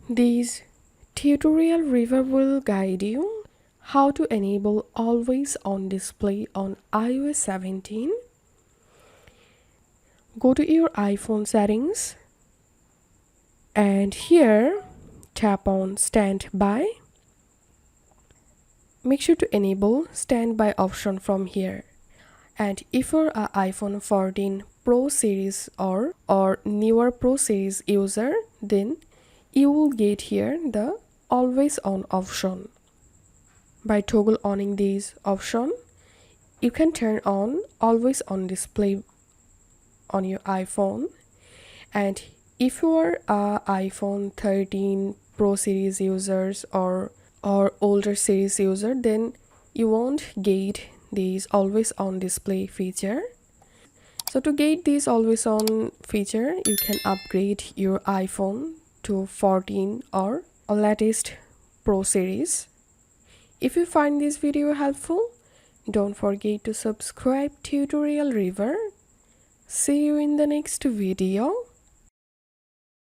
This tutorial review will guide you how to enable always on display on iOS 17. Go to your iPhone settings and here tap on standby. Make sure to enable standby option from here. And if you're an iPhone 14 Pro series or newer Pro series user, then you will get here the always on option. By toggle oning this option, you can turn on always on display on your iPhone. And if you are a iPhone 13 Pro series users or older series user, then you won't get this always on display feature. So to get this always on feature, you can upgrade your iPhone to 14 or a latest Pro series. If you find this video helpful, don't forget to subscribe tutorial review. See you in the next video.